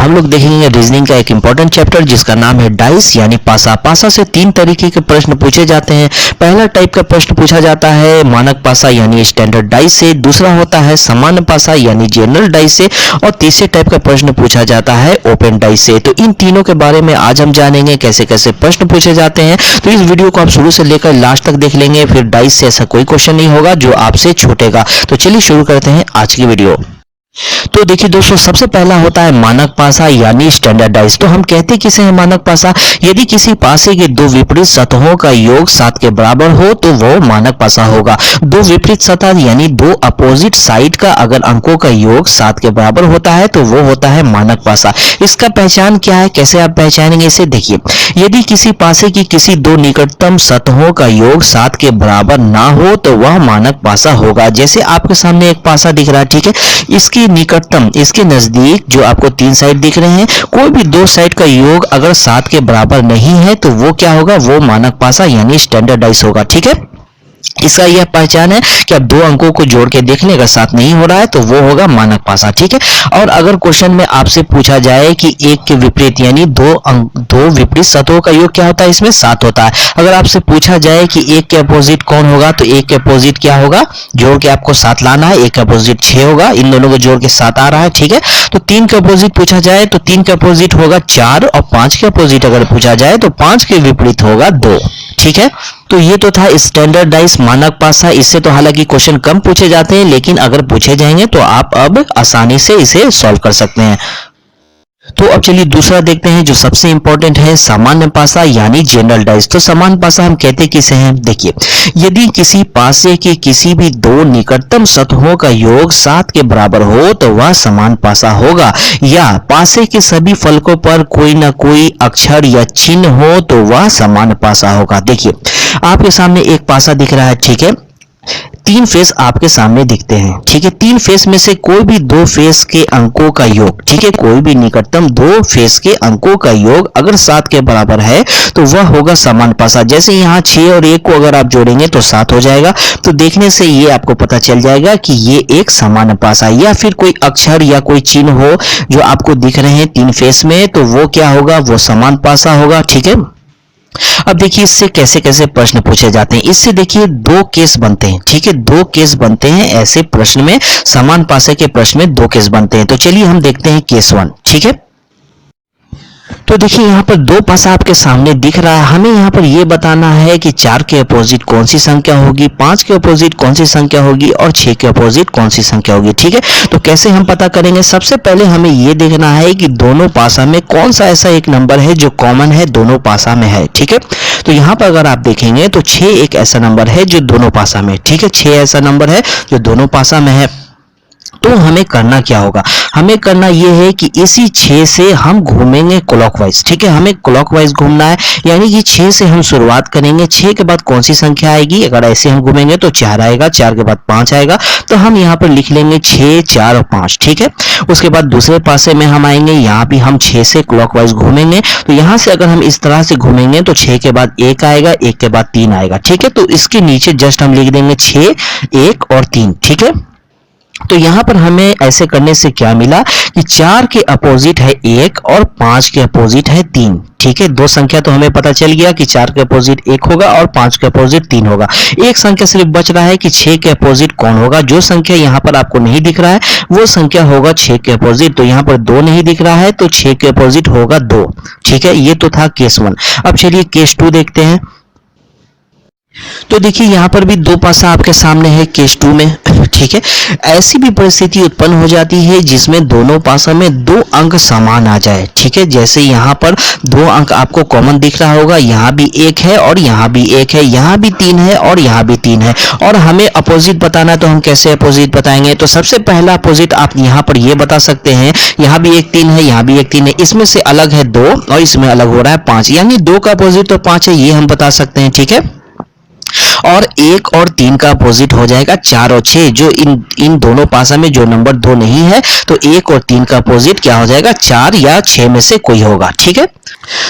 हम लोग देखेंगे रीजनिंग का एक इंपॉर्टेंट चैप्टर जिसका नाम है डाइस यानी पासा। पासा से तीन तरीके के प्रश्न पूछे जाते हैं। पहला टाइप का प्रश्न पूछा जाता है मानक पासा यानी स्टैंडर्ड डाइस से, दूसरा होता है सामान्य पासा यानी जनरल डाइस से, और तीसरे टाइप का प्रश्न पूछा जाता है ओपन डाइस से। तो इन तीनों के बारे में आज हम जानेंगे कैसे कैसे प्रश्न पूछे जाते हैं। तो इस वीडियो को आप शुरू से लेकर लास्ट तक देख लेंगे, फिर डाइस से ऐसा कोई क्वेश्चन नहीं होगा जो आपसे छूटेगा। तो चलिए शुरू करते हैं आज की वीडियो। तो देखिए दोस्तों, सबसे पहला होता है मानक पासा यानी स्टैंडर्ड डाइस। तो हम कहते किसे हैं मानक पासा? यदि किसी पासे के दो विपरीत सतहों का योग 7 के बराबर हो तो वो मानक पासा होगा। दो विपरीत सतह यानी दो अपोजिट साइड का अगर अंकों का योग 7 के बराबर होता है तो वो होता है मानक पासा। इसका पहचान क्या है, कैसे आप पहचानेंगे इसे? देखिए, यदि किसी पासे की किसी दो निकटतम सतहों का योग 7 के बराबर ना हो तो वह मानक पासा होगा। जैसे आपके सामने एक पासा दिख रहा है, ठीक है, इसकी निकटतम, इसके नजदीक जो आपको तीन साइड दिख रहे हैं, कोई भी दो साइड का योग अगर 7 के बराबर नहीं है तो वो क्या होगा? वो मानक पासा यानी स्टैंडर्ड डाइस होगा। ठीक है, इसका यह पहचान है कि आप दो अंकों को जोड़ के देख लें, अगर 7 नहीं हो रहा है तो वो होगा मानक पासा। ठीक है, और अगर क्वेश्चन में आपसे पूछा जाए कि एक के विपरीत यानी दो विपरीत सतहों का योग क्या होता है, इसमें 7 होता है। अगर आपसे पूछा जाए कि एक के अपोजिट कौन होगा तो एक के अपोजिट क्या होगा? जोड़ के आपको 7 लाना है, एक के अपोजिट 6 होगा, इन दोनों को जोड़ के 7 आ रहा है। ठीक है, तो 3 के अपोजिट पूछा जाए तो 3 के अपोजिट होगा 4, और 5 के अपोजिट अगर पूछा जाए तो 5 के विपरीत होगा 2। ठीक है, तो ये तो था स्टैंडर्ड डाइस मानक पासा। इससे तो हालांकि क्वेश्चन कम पूछे जाते हैं, लेकिन अगर पूछे जाएंगे तो आप अब आसानी से इसे सॉल्व कर सकते हैं। तो अब चलिए दूसरा देखते हैं जो सबसे इंपॉर्टेंट है, सामान्य पासा यानी जनरल डाइस। तो सामान्य पासा हम कहते किसे हैं? देखिए, यदि किसी पासे के किसी भी दो निकटतम सतहों का योग 7 के बराबर हो तो वह समान पासा होगा, या पासे के सभी फलकों पर कोई ना कोई अक्षर या चिन्ह हो तो वह समान पासा होगा। देखिए, आपके सामने एक पासा दिख रहा है, ठीक है, तीन फेस आपके सामने दिखते हैं। ठीक है, तीन फेस में से कोई भी दो फेस के अंकों का योग, ठीक है, कोई भी निकटतम दो फेस के अंकों का योग अगर 7 के बराबर है तो वह होगा समान पासा। जैसे यहाँ 6 और 1 को अगर आप जोड़ेंगे तो 7 हो जाएगा। तो देखने से ये आपको पता चल जाएगा कि ये एक समान पासा। या फिर कोई अक्षर या कोई चिन्ह हो जो आपको दिख रहे हैं तीन फेस में, तो वो क्या होगा? वो समान पासा होगा। ठीक है, अब देखिए इससे कैसे कैसे प्रश्न पूछे जाते हैं। इससे देखिए दो केस बनते हैं। ठीक है, दो केस बनते हैं ऐसे प्रश्न में, समान पासे के प्रश्न में दो केस बनते हैं। तो चलिए हम देखते हैं केस 1। ठीक है, तो देखिए यहाँ पर दो पासा आपके सामने दिख रहा है। हमें यहाँ पर यह बताना है कि 4 के अपोजिट कौन सी संख्या होगी, 5 के अपोजिट कौन सी संख्या होगी, और 6 के अपोजिट कौन सी संख्या होगी। ठीक है, तो कैसे हम पता करेंगे? सबसे पहले हमें यह देखना है कि दोनों पासा में कौन सा ऐसा एक नंबर है जो कॉमन है, दोनों पासा में है। ठीक है, तो यहाँ पर अगर आप देखेंगे तो 6 एक ऐसा नंबर है जो दोनों पासा में, ठीक है, 6 ऐसा नंबर है जो दोनों पासा में है। तो हमें करना क्या होगा? हमें करना यह है कि इसी 6 से हम घूमेंगे क्लॉकवाइज। ठीक है, हमें क्लॉकवाइज घूमना है, यानी कि 6 से हम शुरुआत करेंगे। 6 के बाद कौन सी संख्या आएगी? अगर ऐसे हम घूमेंगे तो 4 आएगा, 4 के बाद 5 आएगा, तो हम यहाँ पर लिख लेंगे 6, 4 और 5। ठीक है, उसके बाद दूसरे पासे में हम आएंगे, यहाँ भी हम 6 से क्लॉकवाइज घूमेंगे। तो यहाँ से अगर हम इस तरह से घूमेंगे तो 6 के बाद 1 आएगा, 1 के बाद 3 आएगा। ठीक है, तो इसके नीचे जस्ट हम लिख देंगे 6, 1 और 3। ठीक है, तो यहां पर हमें ऐसे करने से क्या मिला कि 4 के अपोजिट है 1 और 5 के अपोजिट है 3। ठीक है, दो संख्या तो हमें पता चल गया कि 4 के अपोजिट 1 होगा और 5 के अपोजिट 3 होगा। एक संख्या सिर्फ बच रहा है कि 6 के अपोजिट कौन होगा। जो संख्या यहां पर आपको नहीं दिख रहा है वो संख्या होगा 6 के अपोजिट। तो यहां पर 2 नहीं दिख रहा है तो 6 के अपोजिट होगा 2। ठीक है, ये तो था केस 1। अब चलिए केस 2 देखते हैं। तो देखिए यहाँ पर भी दो पासा आपके सामने है केस 2 में। ठीक है, ऐसी भी परिस्थिति उत्पन्न हो जाती है जिसमें दोनों पासा में दो अंक समान आ जाए। ठीक है, जैसे यहाँ पर दो अंक आपको कॉमन दिख रहा होगा, यहाँ भी 1 है और यहाँ भी 1 है, यहाँ भी 3 है और यहाँ भी 3 है, और हमें अपोजिट बताना है। तो हम कैसे अपोजिट बताएंगे? तो सबसे पहला अपोजिट आप यहाँ पर ये बता सकते हैं, यहाँ भी एक 3 है, यहाँ भी एक 3 है, इसमें से अलग है 2 और इसमें अलग हो रहा है 5, यानी 2 का अपोजिट तो 5 है, ये हम बता सकते हैं। ठीक है, और 1 और 3 का अपोजिट हो जाएगा 4 और 6। जो इन दोनों पासा में जो नंबर 2 नहीं है तो 1 और 3 का अपोजिट क्या हो जाएगा? 4 या 6 में से कोई होगा। ठीक है,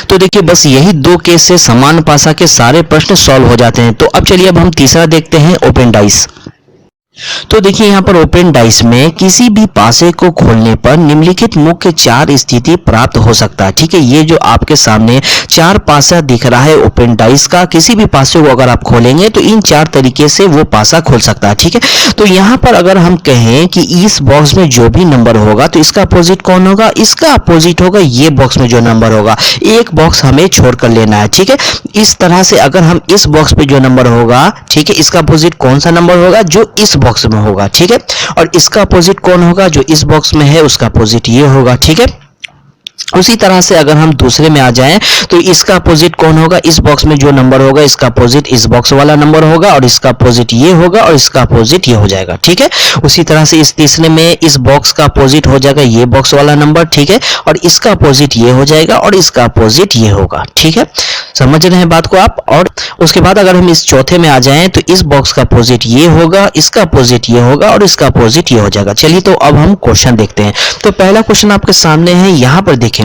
तो देखिए बस यही दो केस से समान पासा के सारे प्रश्न सॉल्व हो जाते हैं। तो अब चलिए अब हम तीसरा देखते हैं, ओपन डाइस। तो देखिए यहाँ पर ओपन डाइस में किसी भी पासे को खोलने पर निम्नलिखित मुख्य चार स्थिति प्राप्त हो सकता है। ठीक है, ये जो आपके सामने चार पासा दिख रहा है ओपन डाइस का, किसी भी पासे को अगर आप खोलेंगे तो इन चार तरीके से वो पासा खोल सकता है। ठीक है, तो यहाँ पर अगर हम कहें कि इस बॉक्स में जो भी नंबर होगा तो इसका अपोजिट कौन होगा, इसका अपोजिट होगा ये बॉक्स में जो नंबर होगा, एक बॉक्स हमें छोड़ कर लेना है। ठीक है, इस तरह से अगर हम इस बॉक्स पे जो नंबर होगा, ठीक है, इसका अपोजिट कौन सा नंबर होगा, जो इस बॉक्स में होगा। ठीक है, और इसका अपोजिट कौन होगा, जो इस बॉक्स में है उसका अपोजिट ये होगा। ठीक है, उसी तरह से अगर हम दूसरे में आ जाएं तो इसका अपोजिट कौन होगा, इस बॉक्स में जो नंबर होगा इसका अपोजिट इस बॉक्स वाला नंबर होगा, और इसका अपोजिट ये होगा और इसका अपोजिट ये हो जाएगा। ठीक है, उसी तरह से इस तीसरे में इस बॉक्स का अपोजिट हो जाएगा ये बॉक्स वाला नंबर। ठीक है, और इसका अपोजिट ये हो जाएगा और इसका अपोजिट ये होगा। ठीक है, समझ रहे हैं बात को आप। और उसके बाद अगर हम इस चौथे में आ जाएं तो इस बॉक्स का अपोजिट ये होगा, इसका अपोजिट ये होगा और इसका अपोजिट ये हो जाएगा। चलिए तो अब हम क्वेश्चन देखते हैं। तो पहला क्वेश्चन आपके सामने है, यहां पर देखें,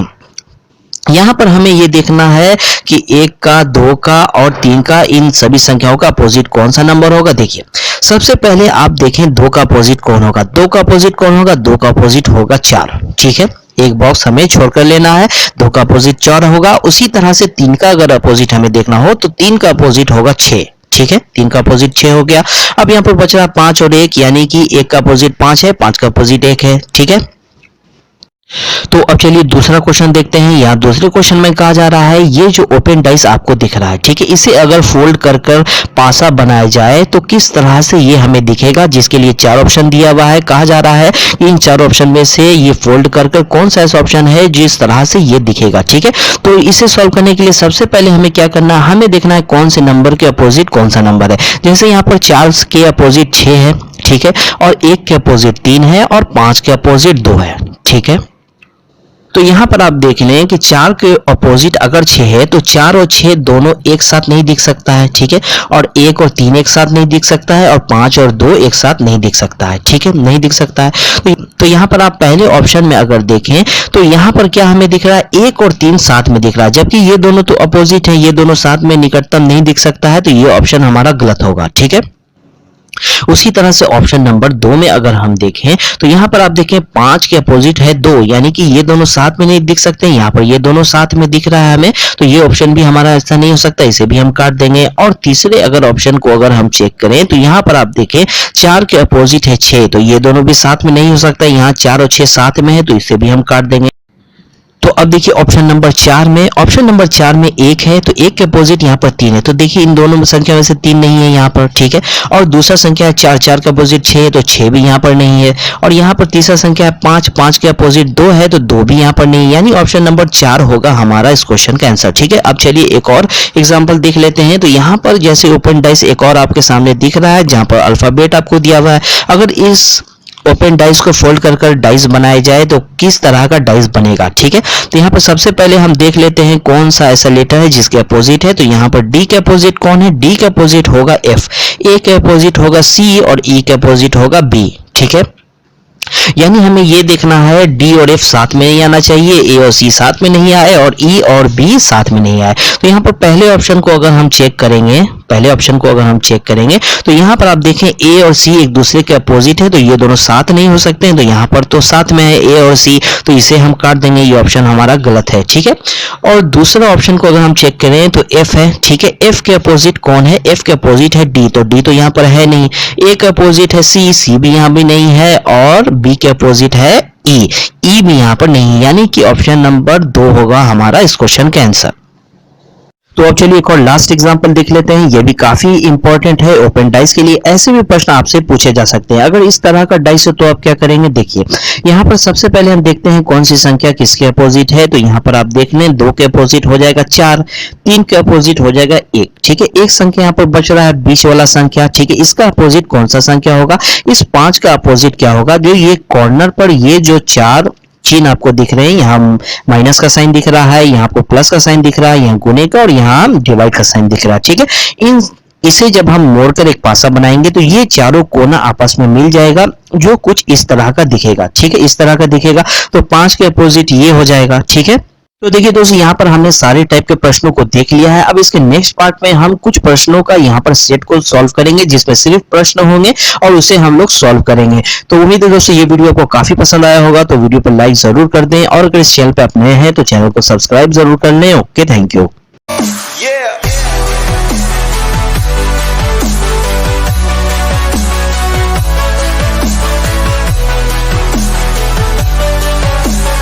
यहां पर हमें यह देखना है कि 1 का, 2 का और 3 का, इन सभी संख्याओं का अपोजिट कौन सा नंबर होगा। देखिए सबसे पहले आप देखें 2 का अपोजिट कौन होगा, 2 का अपोजिट कौन होगा, 2 का अपोजिट होगा 4। ठीक है, एक बॉक्स हमें छोड़कर लेना है, 2 का अपोजिट 4 होगा। उसी तरह से 3 का अगर अपोजिट हमें देखना हो तो 3 का अपोजिट होगा 6। ठीक है, 3 का अपोजिट 6 हो गया। अब यहाँ पर बच रहा 5 और 1, यानी कि 1 का अपोजिट 5 है, 5 का अपोजिट 1 है। ठीक है, तो अब चलिए दूसरा क्वेश्चन देखते हैं। यहाँ दूसरे क्वेश्चन में कहा जा रहा है, ये जो ओपन डाइस आपको दिख रहा है, ठीक है, इसे अगर फोल्ड कर कर पासा बनाया जाए तो किस तरह से ये हमें दिखेगा, जिसके लिए 4 ऑप्शन दिया हुआ है। कहा जा रहा है कि इन 4 ऑप्शन में से ये फोल्ड कर कर कौन सा ऐसा ऑप्शन है जिस तरह से ये दिखेगा। ठीक है, तो इसे सॉल्व करने के लिए सबसे पहले हमें क्या करना है, हमें देखना है कौन से नंबर के अपोजिट कौन सा नंबर है। जैसे यहाँ पर 4 के अपोजिट 6 है, ठीक है, और 1 के अपोजिट 3 है और 5 के अपोजिट 2 है। ठीक है, तो यहां पर आप देख लें कि 4 के अपोजिट अगर 6 है तो 4 और 6 दोनों एक साथ नहीं दिख सकता है। ठीक है, और 1 और 3 एक साथ नहीं दिख सकता है, और 5 और 2 एक साथ नहीं दिख सकता है। ठीक है, नहीं दिख सकता है। तो यहां पर आप पहले ऑप्शन में अगर देखें तो यहां पर क्या हमें दिख रहा है, 1 और 3 साथ में दिख रहा है, जबकि ये दोनों तो अपोजिट है, ये दोनों साथ में निकटतम नहीं दिख सकता है, तो ये ऑप्शन हमारा गलत होगा। ठीक है, उसी तरह से ऑप्शन नंबर 2 में अगर हम देखें तो यहां पर आप देखें 5 के अपोजिट है 2, यानी कि ये दोनों साथ में नहीं दिख सकते, यहां पर ये दोनों साथ में दिख रहा है हमें, तो ये ऑप्शन भी हमारा ऐसा नहीं हो सकता, इसे भी हम काट देंगे। और तीसरे अगर ऑप्शन को अगर हम चेक करें तो यहां पर आप देखें 4 के अपोजिट है 6, तो ये दोनों भी साथ में नहीं हो सकता, यहाँ 4 और 6 साथ में है, तो इसे भी हम काट देंगे। तो अब देखिए ऑप्शन नंबर 4 में, ऑप्शन नंबर 4 में 1 है, तो 1 के अपोजिट यहाँ पर 3 है, तो देखिए इन दोनों संख्या में से 3 नहीं है यहाँ पर। ठीक है, और दूसरा संख्या है 4, 4 के अपोजिट 6 है, तो 6 भी यहाँ पर नहीं है, और यहाँ पर तीसरा संख्या है 5, 5 के अपोजिट 2 है, तो 2 भी यहाँ पर नहीं है, यानी ऑप्शन नंबर 4 होगा हमारा इस क्वेश्चन का आंसर। ठीक है, अब चलिए एक और एग्जाम्पल देख लेते हैं। तो यहाँ पर जैसे ओपन डाइस एक और आपके सामने दिख रहा है, जहाँ पर अल्फाबेट आपको दिया हुआ है, अगर इस ओपन डाइस को फोल्ड कर कर डाइस बनाया जाए तो किस तरह का डाइस बनेगा। ठीक है, तो यहाँ पर सबसे पहले हम देख लेते हैं कौन सा ऐसा लेटर है जिसके अपोजिट है। तो यहाँ पर डी के अपोजिट कौन है, डी के अपोजिट होगा एफ, ए के अपोजिट होगा सी और ई के अपोजिट होगा बी। ठीक है, यानी हमें ये देखना है डी और एफ साथ में नहीं आना चाहिए, ए और सी साथ में नहीं आए और ई और बी साथ में नहीं आए। तो यहाँ पर पहले ऑप्शन को अगर हम चेक करेंगे, पहले ऑप्शन को अगर हम चेक करेंगे तो यहाँ पर आप देखें ए और सी एक दूसरे के अपोजिट है, तो ये दोनों साथ नहीं हो सकते हैं, तो यहाँ पर तो साथ में है ए और सी, तो इसे हम काट देंगे, ये ऑप्शन हमारा गलत है। ठीक है, और दूसरा ऑप्शन को अगर हम चेक करें तो एफ है। ठीक है, एफ के अपोजिट कौन है, एफ के अपोजिट है डी, तो डी तो यहाँ पर है नहीं, ए के अपोजिट है सी, सी भी यहाँ भी नहीं है, और बी के अपोजिट है ई, ई भी यहाँ पर नहीं है, यानी कि ऑप्शन नंबर 2 होगा हमारा इस क्वेश्चन का आंसर। तो अब चलिए एक और लास्ट एग्जांपल देख लेते हैं, ये भी काफी इंपॉर्टेंट है ओपन डाइस के लिए। ऐसे भी प्रश्न आपसे पूछे जा सकते हैं अगर इस तरह का डाइस है, तो आप क्या करेंगे, देखिए यहाँ पर सबसे पहले हम देखते हैं कौन सी संख्या किसके अपोजिट है। तो यहाँ पर आप देख लें 2 के अपोजिट हो जाएगा 4, 3 के अपोजिट हो जाएगा 1। ठीक है, एक संख्या यहाँ पर बच रहा है बीच वाला संख्या। ठीक है, इसका अपोजिट कौन सा संख्या होगा, इस 5 का अपोजिट क्या होगा, जो ये कॉर्नर पर ये जो 4 चिन्ह आपको दिख रहे हैं, यहाँ माइनस का साइन दिख रहा है, यहाँ आपको प्लस का साइन दिख रहा है, यहाँ गुने का और यहाँ डिवाइड का साइन दिख रहा है। ठीक है, इसे जब हम मोड़कर एक पासा बनाएंगे तो ये चारों कोना आपस में मिल जाएगा, जो कुछ इस तरह का दिखेगा। ठीक है, इस तरह का दिखेगा, तो 5 के अपोजिट ये हो जाएगा। ठीक है, तो देखिए दोस्तों, यहाँ पर हमने सारे टाइप के प्रश्नों को देख लिया है। अब इसके नेक्स्ट पार्ट में हम कुछ प्रश्नों का यहाँ पर सेट को सॉल्व करेंगे, जिसमें सिर्फ प्रश्न होंगे और उसे हम लोग सॉल्व करेंगे। तो उम्मीद है दोस्तों ये वीडियो आपको काफी पसंद आया होगा। तो वीडियो पर लाइक जरूर कर दें और अगर इस चैनल पे आप नए हैं तो चैनल को सब्सक्राइब जरूर कर लें। Okay, thank you.